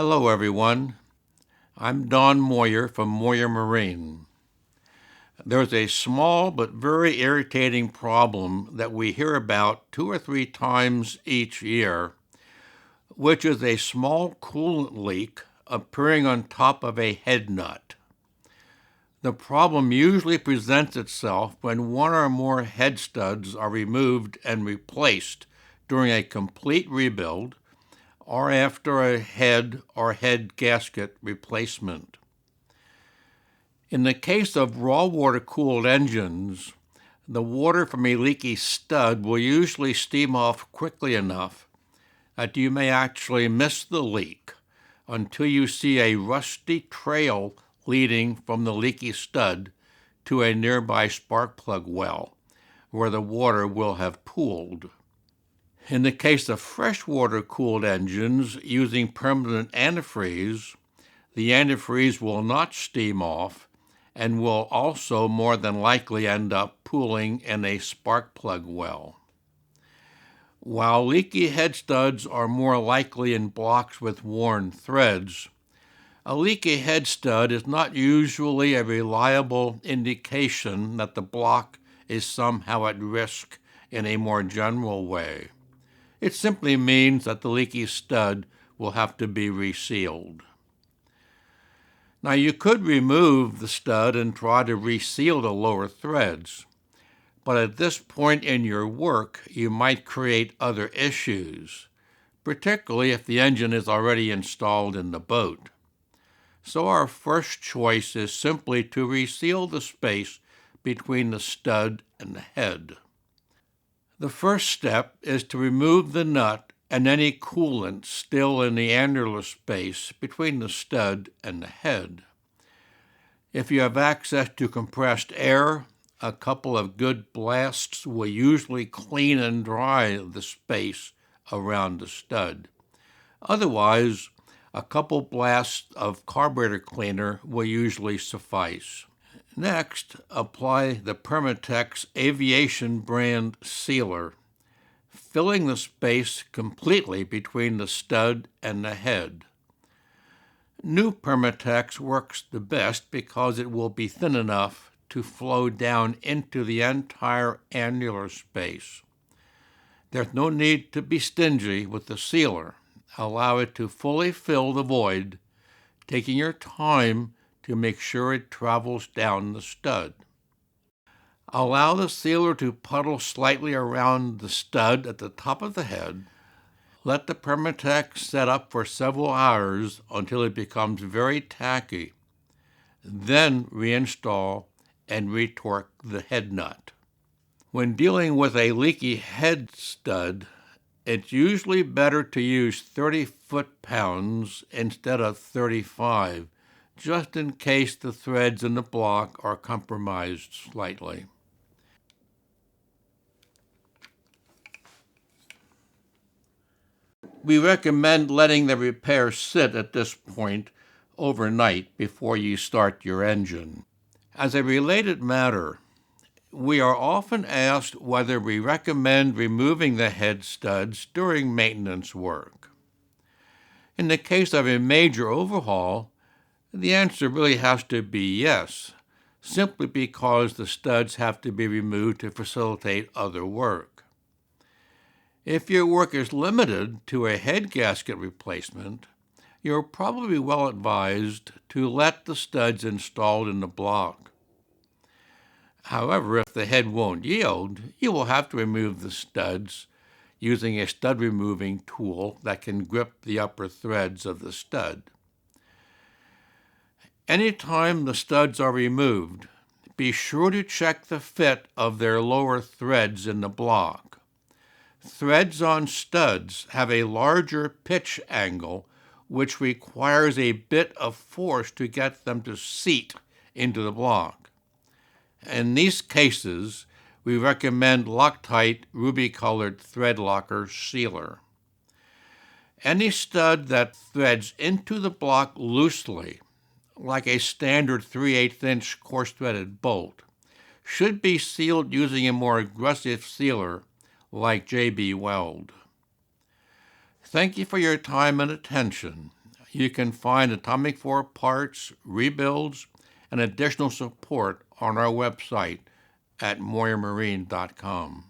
Hello, everyone. I'm Don Moyer from Moyer Marine. There's a small but very irritating problem that we hear about 2 or 3 times each year, which is a small coolant leak appearing on top of a head nut. The problem usually presents itself when one or more head studs are removed and replaced during a complete rebuild or after a head or head gasket replacement. In the case of raw water-cooled engines, the water from a leaky stud will usually steam off quickly enough that you may actually miss the leak until you see a rusty trail leading from the leaky stud to a nearby spark plug well, where the water will have pooled. In the case of freshwater-cooled engines using permanent antifreeze, the antifreeze will not steam off and will also more than likely end up pooling in a spark plug well. While leaky head studs are more likely in blocks with worn threads, a leaky head stud is not usually a reliable indication that the block is somehow at risk in a more general way. It simply means that the leaky stud will have to be resealed. Now, you could remove the stud and try to reseal the lower threads, but at this point in your work, you might create other issues, particularly if the engine is already installed in the boat. So our first choice is simply to reseal the space between the stud and the head. The first step is to remove the nut and any coolant still in the annular space between the stud and the head. If you have access to compressed air, a couple of good blasts will usually clean and dry the space around the stud. Otherwise, a couple blasts of carburetor cleaner will usually suffice. Next, apply the Permatex Aviation brand sealer, filling the space completely between the stud and the head. New Permatex works the best because it will be thin enough to flow down into the entire annular space. There's no need to be stingy with the sealer. Allow it to fully fill the void, taking your time to make sure it travels down the stud. Allow the sealer to puddle slightly around the stud at the top of the head. Let the Permatex set up for several hours until it becomes very tacky. Then reinstall and retorque the head nut. When dealing with a leaky head stud, it's usually better to use 30 foot-pounds instead of 35, just in case the threads in the block are compromised slightly. We recommend letting the repair sit at this point overnight before you start your engine. As a related matter, we are often asked whether we recommend removing the head studs during maintenance work. In the case of a major overhaul, the answer really has to be yes, simply because the studs have to be removed to facilitate other work. If your work is limited to a head gasket replacement, you're probably well advised to let the studs installed in the block. However, if the head won't yield, you will have to remove the studs using a stud removing tool that can grip the upper threads of the stud. Anytime the studs are removed, be sure to check the fit of their lower threads in the block. Threads on studs have a larger pitch angle, which requires a bit of force to get them to seat into the block. In these cases, we recommend Loctite ruby-colored thread locker sealer. Any stud that threads into the block loosely, like a standard 3/8" coarse-threaded bolt, should be sealed using a more aggressive sealer like JB Weld. Thank you for your time and attention. You can find Atomic Force parts, rebuilds, and additional support on our website at moyermarine.com.